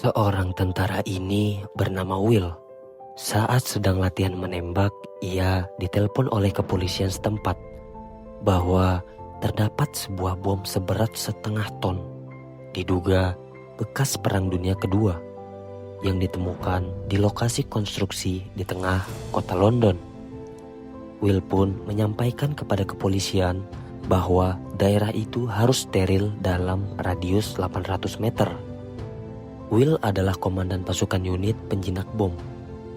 Seorang tentara ini bernama Will. Saat sedang latihan menembak, ia ditelepon oleh kepolisian setempat bahwa terdapat sebuah bom seberat 0,5 ton, diduga bekas Perang Dunia Kedua, yang ditemukan di lokasi konstruksi di tengah kota London. Will pun menyampaikan kepada kepolisian bahwa daerah itu harus steril dalam radius 800 meter. Will adalah komandan pasukan unit penjinak bom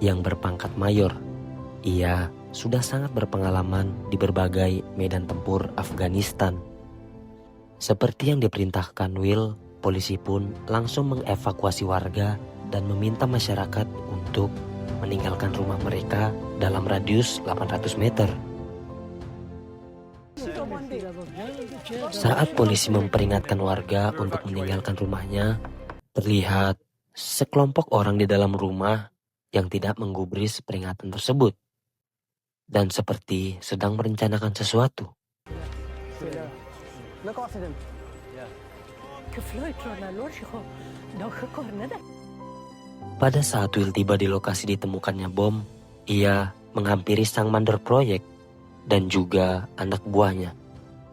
yang berpangkat mayor. Ia sudah sangat berpengalaman di berbagai medan tempur Afghanistan. Seperti yang diperintahkan Will, polisi pun langsung mengevakuasi warga dan meminta masyarakat untuk meninggalkan rumah mereka dalam radius 800 meter. Saat polisi memperingatkan warga untuk meninggalkan rumahnya, terlihat sekelompok orang di dalam rumah yang tidak menggubris peringatan tersebut dan seperti sedang merencanakan sesuatu. Pada saat Will tiba di lokasi ditemukannya bom, ia menghampiri sang mandor proyek dan juga anak buahnya.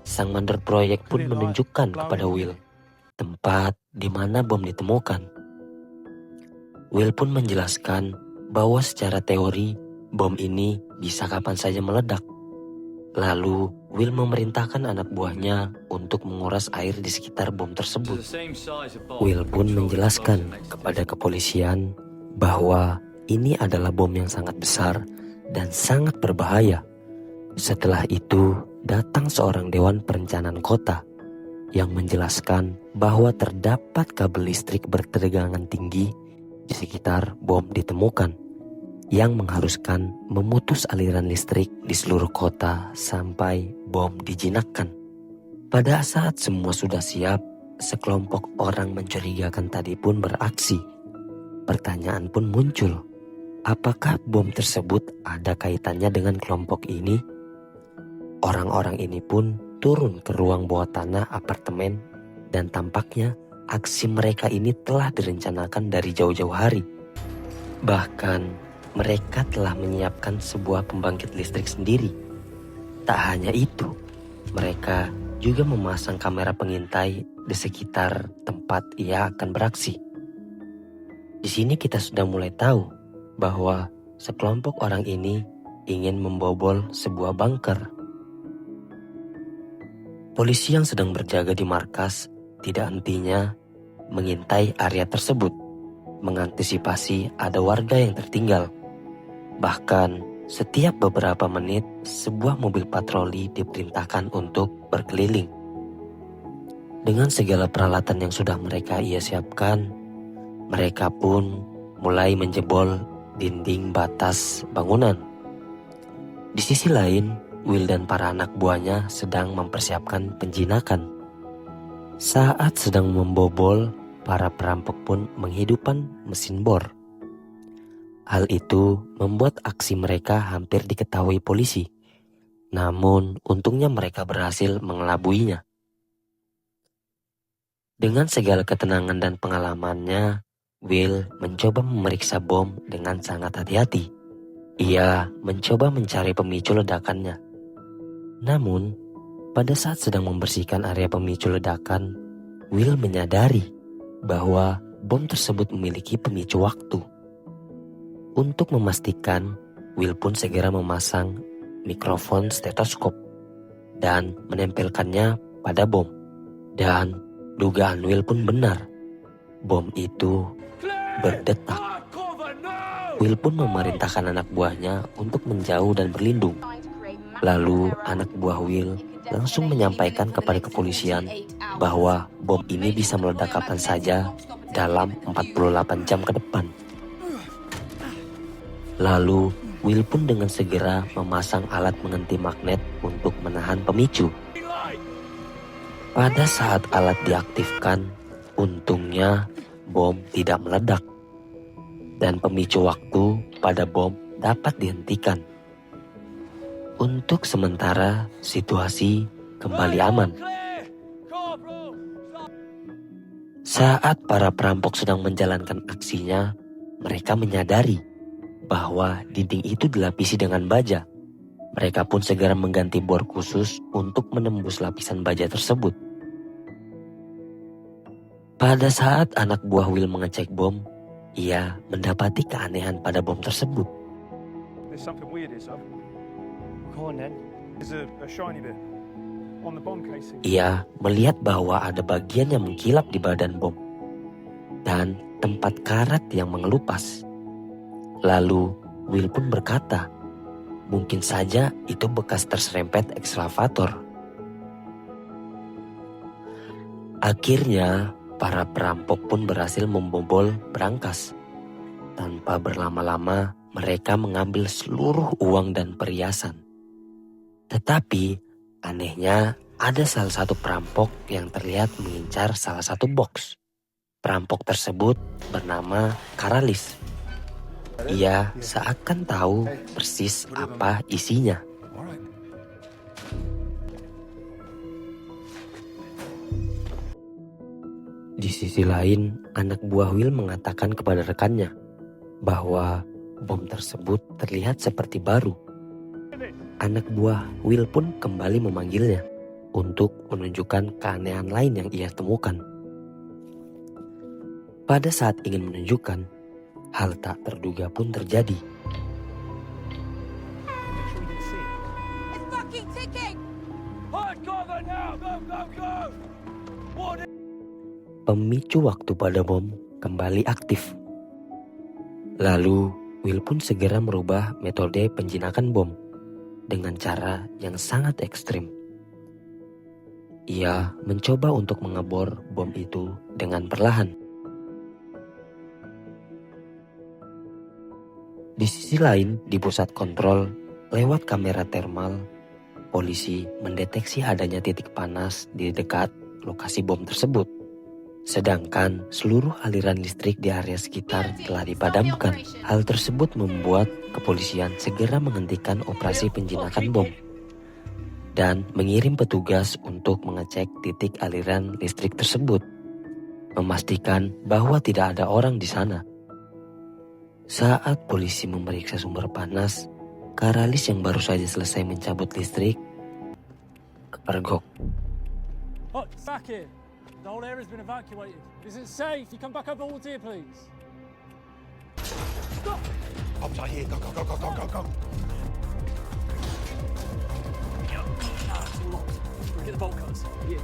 Sang mandor proyek pun menunjukkan kepada Will tempat di mana bom ditemukan. Will pun menjelaskan bahwa secara teori bom ini bisa kapan saja meledak. Lalu Will memerintahkan anak buahnya untuk menguras air di sekitar bom tersebut. Will pun menjelaskan kepada kepolisian bahwa ini adalah bom yang sangat besar dan sangat berbahaya. Setelah itu datang seorang dewan perencanaan kota yang menjelaskan bahwa terdapat kabel listrik bertegangan tinggi di sekitar bom ditemukan yang mengharuskan memutus aliran listrik di seluruh kota sampai bom dijinakkan. Pada saat semua sudah siap, sekelompok orang mencurigakan tadi pun beraksi. Pertanyaan pun muncul, apakah bom tersebut ada kaitannya dengan kelompok ini? Orang-orang ini pun turun ke ruang bawah tanah apartemen dan tampaknya aksi mereka ini telah direncanakan dari jauh-jauh hari. Bahkan mereka telah menyiapkan sebuah pembangkit listrik sendiri. Tak hanya itu, mereka juga memasang kamera pengintai di sekitar tempat ia akan beraksi. Di sini kita sudah mulai tahu bahwa sekelompok orang ini ingin membobol sebuah bunker. Polisi yang sedang berjaga di markas tidak hentinya mengintai area tersebut, mengantisipasi ada warga yang tertinggal. Bahkan setiap beberapa menit sebuah mobil patroli diperintahkan untuk berkeliling. Dengan segala peralatan yang sudah mereka siapkan, mereka pun mulai menjebol dinding batas bangunan. Di sisi lain, Will dan para anak buahnya sedang mempersiapkan penjinakan. Saat sedang membobol, para perampok pun menghidupkan mesin bor. Hal itu membuat aksi mereka hampir diketahui polisi. Namun untungnya mereka berhasil mengelabuinya. Dengan segala ketenangan dan pengalamannya, Will mencoba memeriksa bom dengan sangat hati-hati. Ia mencoba mencari pemicu ledakannya. Namun, pada saat sedang membersihkan area pemicu ledakan, Will menyadari bahwa bom tersebut memiliki pemicu waktu. Untuk memastikan, Will pun segera memasang mikrofon stetoskop dan menempelkannya pada bom. Dan dugaan Will pun benar, bom itu berdetak. Will pun memerintahkan anak buahnya untuk menjauh dan berlindung. Lalu anak buah Will langsung menyampaikan kepada kepolisian bahwa bom ini bisa meledak kapan saja dalam 48 jam ke depan. Lalu Will pun dengan segera memasang alat menghenti magnet untuk menahan pemicu. Pada saat alat diaktifkan, untungnya bom tidak meledak dan pemicu waktu pada bom dapat dihentikan. Untuk sementara, situasi kembali aman. Saat para perampok sedang menjalankan aksinya, mereka menyadari bahwa dinding itu dilapisi dengan baja. Mereka pun segera mengganti bor khusus untuk menembus lapisan baja tersebut. Pada saat anak buah Will mengecek bom, ia mendapati keanehan pada bom tersebut. There's something weird here, sir. Go on then. There's a shiny bit on the bomb casing. Ia melihat bahwa ada bagian yang mengkilap di badan bom dan tempat karat yang mengelupas. Lalu Will pun berkata, mungkin saja itu bekas terserempet ekskavator. Akhirnya para perampok pun berhasil membobol berangkas. Tanpa berlama-lama mereka mengambil seluruh uang dan perhiasan. Tetapi anehnya ada salah satu perampok yang terlihat mengincar salah satu box. Perampok tersebut bernama Karalis. Ia seakan tahu persis apa isinya. Di sisi lain, anak buah Will mengatakan kepada rekannya bahwa bom tersebut terlihat seperti baru. Anak buah Will pun kembali memanggilnya untuk menunjukkan keanehan lain yang ia temukan. Pada saat ingin menunjukkan, hal tak terduga pun terjadi. It's fucking ticking! Pemicu waktu pada bom kembali aktif. Lalu Will pun segera merubah metode penjinakan bom dengan cara yang sangat ekstrim. Ia mencoba untuk mengebor bom itu dengan perlahan. Di sisi lain, di pusat kontrol, lewat kamera termal, polisi mendeteksi adanya titik panas di dekat lokasi bom tersebut. Sedangkan seluruh aliran listrik di area sekitar telah dipadamkan. Hal tersebut membuat kepolisian segera menghentikan operasi penjinakan bom dan mengirim petugas untuk mengecek titik aliran listrik tersebut, memastikan bahwa tidak ada orang di sana. Saat polisi memeriksa sumber panas, Karalis yang baru saja selesai mencabut listrik kepergok. Oh, back here. The whole area's been evacuated. Is it safe? You come back over the woods here, please. Stop! Bombs are here. Go, go, go, go, go, go, go. Get the bolt cutters. Yeah.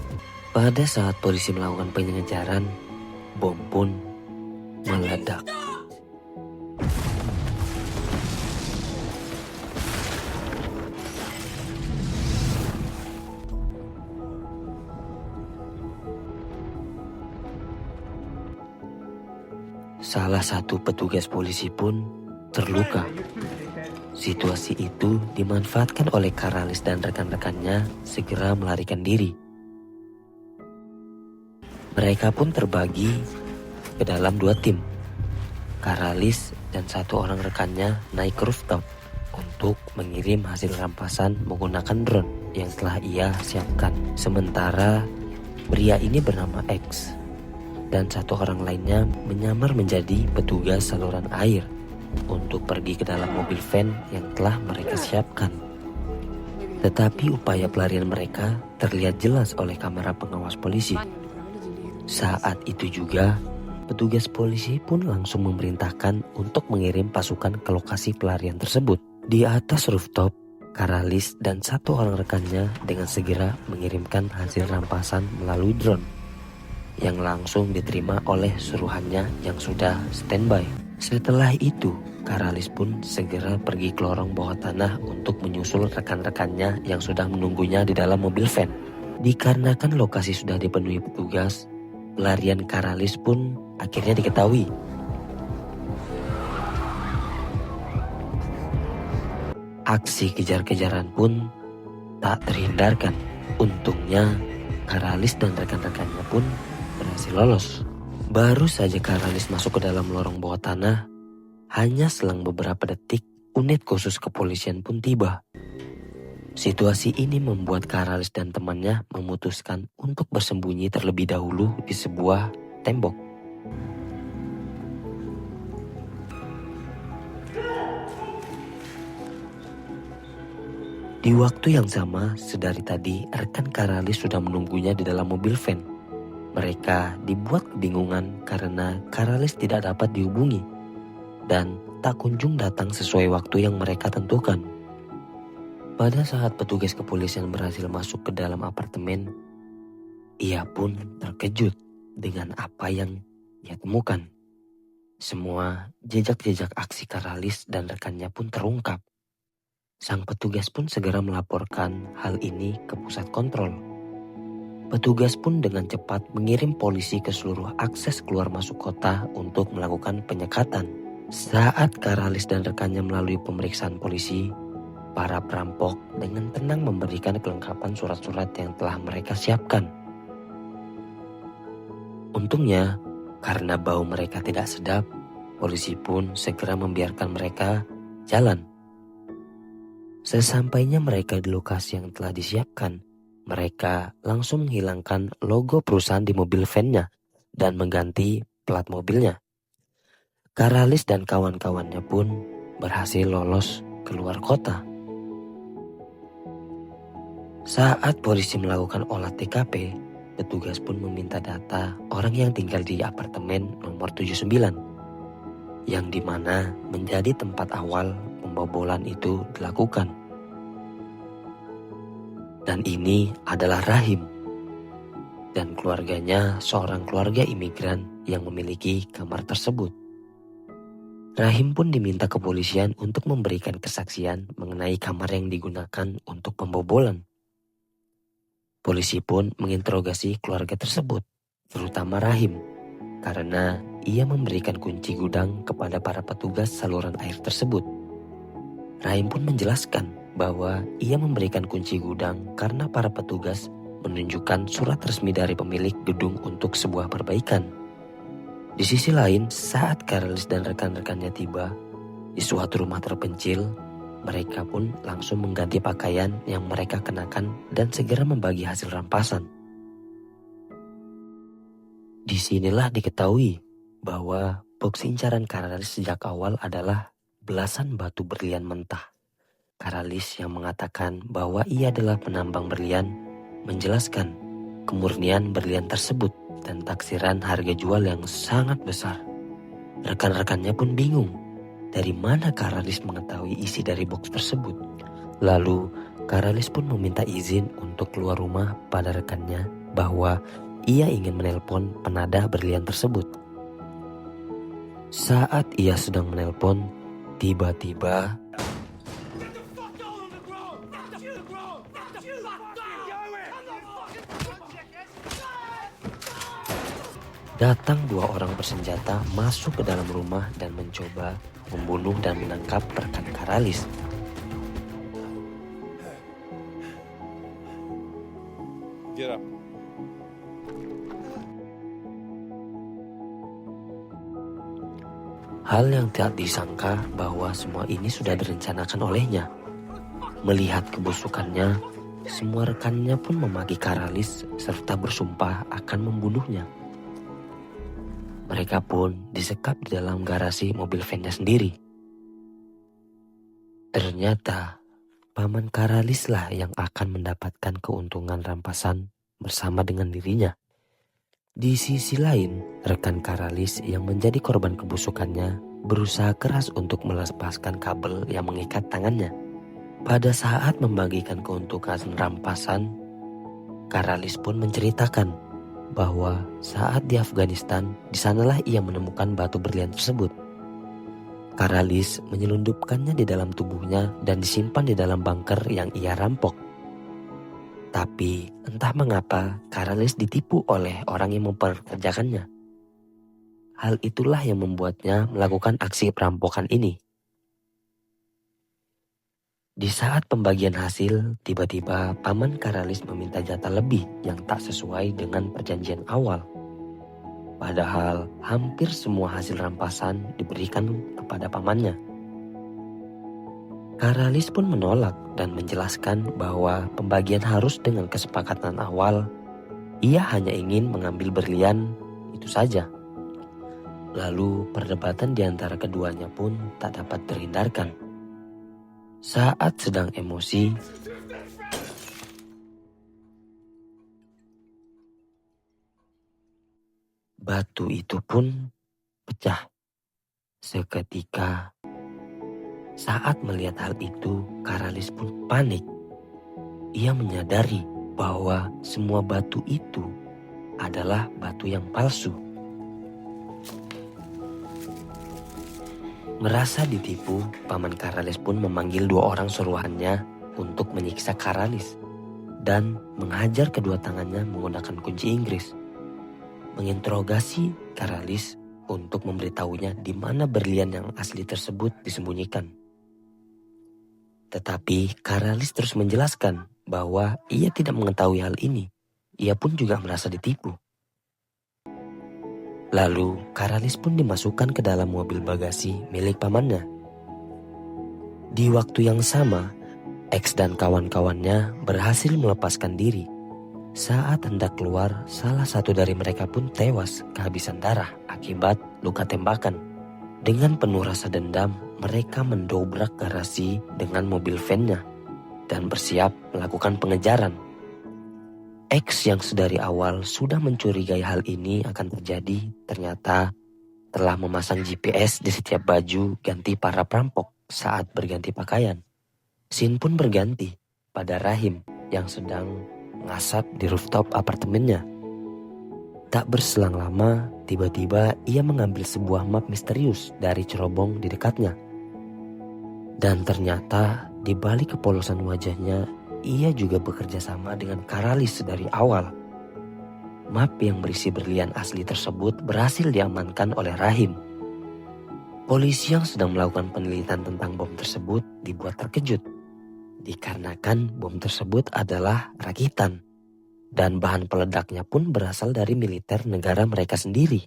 Pada saat polisi melakukan pengejaran, bom pun meledak. Salah satu petugas polisi pun terluka. Situasi itu dimanfaatkan oleh Karalis dan rekan-rekannya segera melarikan diri. Mereka pun terbagi ke dalam dua tim. Karalis dan satu orang rekannya naik ke rooftop untuk mengirim hasil rampasan menggunakan drone yang telah ia siapkan. Sementara pria ini bernama X dan satu orang lainnya menyamar menjadi petugas saluran air untuk pergi ke dalam mobil van yang telah mereka siapkan. Tetapi upaya pelarian mereka terlihat jelas oleh kamera pengawas polisi. Saat itu juga, petugas polisi pun langsung memerintahkan untuk mengirim pasukan ke lokasi pelarian tersebut. Di atas rooftop, Karalis dan satu orang rekannya dengan segera mengirimkan hasil rampasan melalui drone yang langsung diterima oleh suruhannya yang sudah standby. Setelah itu, Karalis pun segera pergi ke lorong bawah tanah untuk menyusul rekan-rekannya yang sudah menunggunya di dalam mobil van. Dikarenakan lokasi sudah dipenuhi petugas, pelarian Karalis pun akhirnya diketahui. Aksi kejar-kejaran pun tak terhindarkan. Untungnya, Karalis dan rekan-rekannya pun berhasil lolos. Baru saja Karalis masuk ke dalam lorong bawah tanah, hanya selang beberapa detik, unit khusus kepolisian pun tiba. Situasi ini membuat Karalis dan temannya memutuskan untuk bersembunyi terlebih dahulu di sebuah tembok. Di waktu yang sama, sedari tadi rekan Karalis sudah menunggunya di dalam mobil van. Mereka dibuat kebingungan karena Karalis tidak dapat dihubungi dan tak kunjung datang sesuai waktu yang mereka tentukan. Pada saat petugas kepolisian berhasil masuk ke dalam apartemen, ia pun terkejut dengan apa yang ia temukan. Semua jejak-jejak aksi Karalis dan rekannya pun terungkap. Sang petugas pun segera melaporkan hal ini ke pusat kontrol. Petugas pun dengan cepat mengirim polisi ke seluruh akses keluar masuk kota untuk melakukan penyekatan. Saat Karalis dan rekannya melalui pemeriksaan polisi, para perampok dengan tenang memberikan kelengkapan surat-surat yang telah mereka siapkan. Untungnya, karena bau mereka tidak sedap, polisi pun segera membiarkan mereka jalan. Sesampainya mereka di lokasi yang telah disiapkan, mereka langsung menghilangkan logo perusahaan di mobil van-nya dan mengganti plat mobilnya. Karalis dan kawan-kawannya pun berhasil lolos keluar kota. Saat polisi melakukan olah TKP, petugas pun meminta data orang yang tinggal di apartemen nomor 79, yang dimana menjadi tempat awal pembobolan itu dilakukan. Dan ini adalah Rahim dan keluarganya, seorang keluarga imigran yang memiliki kamar tersebut. Rahim pun diminta kepolisian untuk memberikan kesaksian mengenai kamar yang digunakan untuk pembobolan. Polisi pun menginterogasi keluarga tersebut, terutama Rahim, karena ia memberikan kunci gudang kepada para petugas saluran air tersebut. Rahim pun menjelaskan bahwa ia memberikan kunci gudang karena para petugas menunjukkan surat resmi dari pemilik gedung untuk sebuah perbaikan. Di sisi lain, saat Karalis dan rekan-rekannya tiba di suatu rumah terpencil, mereka pun langsung mengganti pakaian yang mereka kenakan dan segera membagi hasil rampasan. Disinilah diketahui bahwa box incaran Karalis sejak awal adalah belasan batu berlian mentah. Karalis yang mengatakan bahwa ia adalah penambang berlian menjelaskan kemurnian berlian tersebut dan taksiran harga jual yang sangat besar. Rekan-rekannya pun bingung dari mana Karalis mengetahui isi dari box tersebut. Lalu Karalis pun meminta izin untuk keluar rumah pada rekannya bahwa ia ingin menelpon penadah berlian tersebut. Saat ia sedang menelpon, tiba-tiba datang dua orang bersenjata masuk ke dalam rumah dan mencoba membunuh dan menangkap rekan Karalis. Get up. Hal yang tidak disangka bahwa semua ini sudah direncanakan olehnya. Melihat kebusukannya, semua rekannya pun memaki Karalis serta bersumpah akan membunuhnya. Mereka pun disekap di dalam garasi mobil van-nya sendiri. Ternyata paman Karalis lah yang akan mendapatkan keuntungan rampasan bersama dengan dirinya. Di sisi lain, rekan Karalis yang menjadi korban kebusukannya berusaha keras untuk melepaskan kabel yang mengikat tangannya. Pada saat membagikan keuntungan rampasan, Karalis pun menceritakan bahwa saat di Afghanistan, di sanalah ia menemukan batu berlian tersebut. Karalis menyelundupkannya di dalam tubuhnya dan disimpan di dalam bunker yang ia rampok. Tapi entah mengapa Karalis ditipu oleh orang yang memperkerjakannya. Hal itulah yang membuatnya melakukan aksi perampokan ini. Di saat pembagian hasil, tiba-tiba paman Karalis meminta jatah lebih yang tak sesuai dengan perjanjian awal. Padahal hampir semua hasil rampasan diberikan kepada pamannya. Karalis pun menolak dan menjelaskan bahwa pembagian harus dengan kesepakatan awal. Ia hanya ingin mengambil berlian itu saja. Lalu perdebatan di antara keduanya pun tak dapat terhindarkan. Saat sedang emosi, batu itu pun pecah. Seketika saat melihat hal itu, Karalis pun panik. Ia menyadari bahwa semua batu itu adalah batu yang palsu. Merasa ditipu, paman Karalis pun memanggil 2 orang suruhannya untuk menyiksa Karalis dan menghajar kedua tangannya menggunakan kunci Inggris. Menginterogasi Karalis untuk memberitahunya di mana berlian yang asli tersebut disembunyikan. Tetapi Karalis terus menjelaskan bahwa ia tidak mengetahui hal ini. Ia pun juga merasa ditipu. Lalu Karalis pun dimasukkan ke dalam mobil bagasi milik pamannya. Di waktu yang sama, X dan kawan-kawannya berhasil melepaskan diri. Saat hendak keluar, salah satu dari mereka pun tewas kehabisan darah akibat luka tembakan. Dengan penuh rasa dendam, mereka mendobrak garasi dengan mobil van-nya dan bersiap melakukan pengejaran. X yang sedari awal sudah mencurigai hal ini akan terjadi, ternyata telah memasang GPS di setiap baju ganti para perampok saat berganti pakaian. Scene pun berganti pada Rahim yang sedang mengasap di rooftop apartemennya. Tak berselang lama, tiba-tiba ia mengambil sebuah map misterius dari cerobong di dekatnya. Dan ternyata di balik kepolosan wajahnya, ia juga bekerja sama dengan Karalis dari awal. Map yang berisi berlian asli tersebut berhasil diamankan oleh Rahim. Polisi yang sedang melakukan penelitian tentang bom tersebut dibuat terkejut. Dikarenakan bom tersebut adalah rakitan. Dan bahan peledaknya pun berasal dari militer negara mereka sendiri.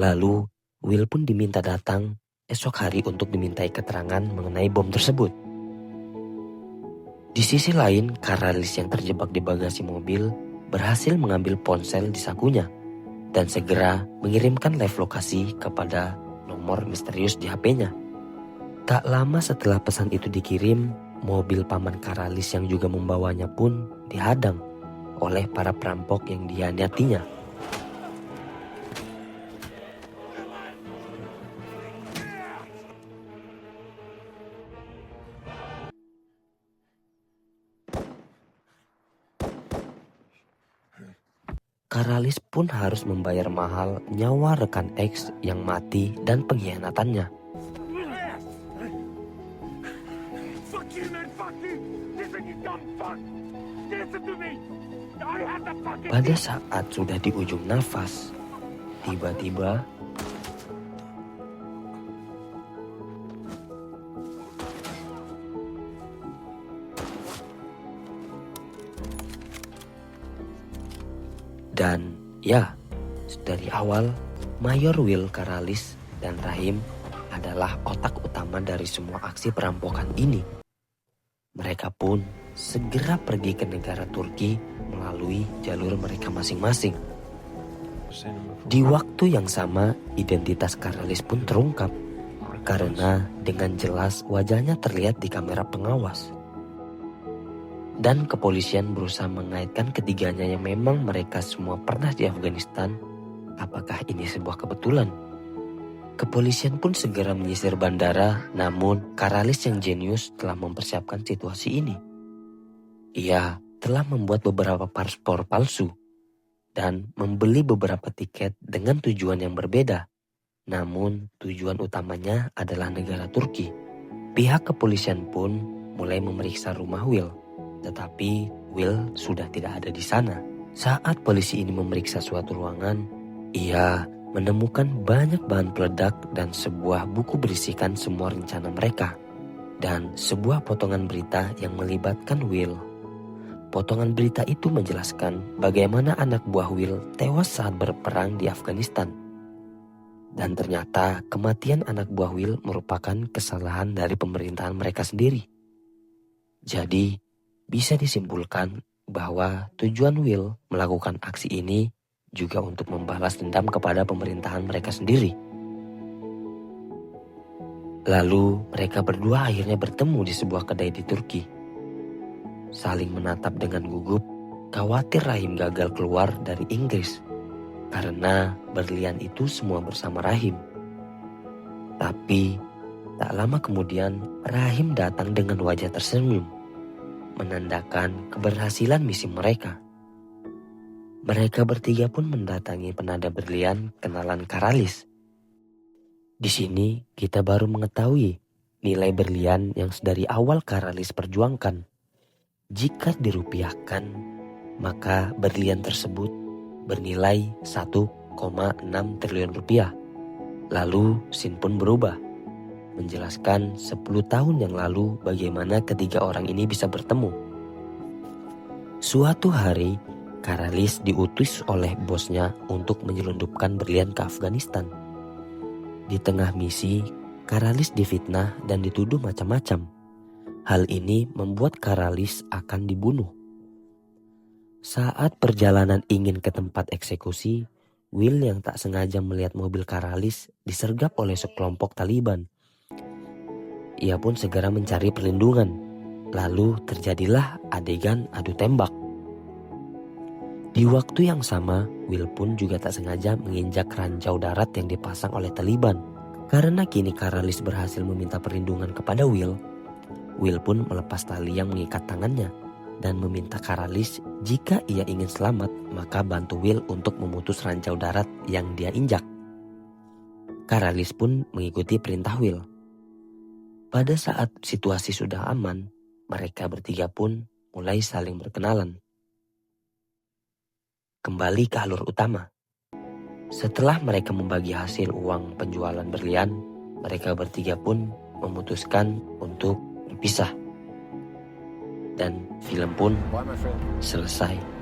Lalu Will pun diminta datang esok hari untuk dimintai keterangan mengenai bom tersebut. Di sisi lain, Karalis yang terjebak di bagasi mobil berhasil mengambil ponsel di sakunya dan segera mengirimkan live lokasi kepada nomor misterius di HP-nya. Tak lama setelah pesan itu dikirim, mobil paman Karalis yang juga membawanya pun dihadang oleh para perampok yang dikhianatinya. Karalis pun harus membayar mahal nyawa rekan X yang mati dan pengkhianatannya. Fuck you, man, fuck you! Listen, you dumb fuck! Listen to me! I have the fucking... Pada saat sudah di ujung nafas, tiba-tiba dan ya, dari awal Mayor Will Karalis dan Rahim adalah otak utama dari semua aksi perampokan ini. Mereka pun segera pergi ke negara Turki melalui jalur mereka masing-masing. Di waktu yang sama, identitas Karalis pun terungkap karena dengan jelas wajahnya terlihat di kamera pengawas. Dan kepolisian berusaha mengaitkan ketiganya yang memang mereka semua pernah di Afghanistan. Apakah ini sebuah kebetulan? Kepolisian pun segera menyisir bandara, namun Karalis yang jenius telah mempersiapkan situasi ini. Ia telah membuat beberapa paspor palsu dan membeli beberapa tiket dengan tujuan yang berbeda. Namun tujuan utamanya adalah negara Turki. Pihak kepolisian pun mulai memeriksa rumah Will. Tetapi Will sudah tidak ada di sana. Saat polisi ini memeriksa suatu ruangan, ia menemukan banyak bahan peledak dan sebuah buku berisikan semua rencana mereka. Dan sebuah potongan berita yang melibatkan Will. Potongan berita itu menjelaskan bagaimana anak buah Will tewas saat berperang di Afghanistan. Dan ternyata kematian anak buah Will merupakan kesalahan dari pemerintahan mereka sendiri. Jadi bisa disimpulkan bahwa tujuan Will melakukan aksi ini juga untuk membalas dendam kepada pemerintahan mereka sendiri. Lalu mereka berdua akhirnya bertemu di sebuah kedai di Turki. Saling menatap dengan gugup, khawatir Rahim gagal keluar dari Inggris karena berlian itu semua bersama Rahim. Tapi tak lama kemudian Rahim datang dengan wajah tersenyum, menandakan keberhasilan misi mereka. Mereka bertiga pun mendatangi penada berlian kenalan Karalis. Di sini kita baru mengetahui nilai berlian yang dari awal Karalis perjuangkan. Jika dirupiahkan, maka berlian tersebut bernilai 1,6 triliun rupiah. Lalu Sin pun berubah, menjelaskan 10 tahun yang lalu bagaimana ketiga orang ini bisa bertemu. Suatu hari, Karalis diutus oleh bosnya untuk menyelundupkan berlian ke Afghanistan. Di tengah misi, Karalis difitnah dan dituduh macam-macam. Hal ini membuat Karalis akan dibunuh. Saat perjalanan ingin ke tempat eksekusi, Will yang tak sengaja melihat mobil Karalis disergap oleh sekelompok Taliban. Ia pun segera mencari perlindungan. Lalu terjadilah adegan adu tembak. Di waktu yang sama, Will pun juga tak sengaja menginjak ranjau darat yang dipasang oleh Taliban. Karena kini Karalis berhasil meminta perlindungan kepada Will pun melepas tali yang mengikat tangannya dan meminta Karalis jika ia ingin selamat maka bantu Will untuk memutus ranjau darat yang dia injak. Karalis pun mengikuti perintah Will. Pada saat situasi sudah aman, mereka bertiga pun mulai saling berkenalan. Kembali ke alur utama. Setelah mereka membagi hasil uang penjualan berlian, mereka bertiga pun memutuskan untuk berpisah. Dan film pun selesai.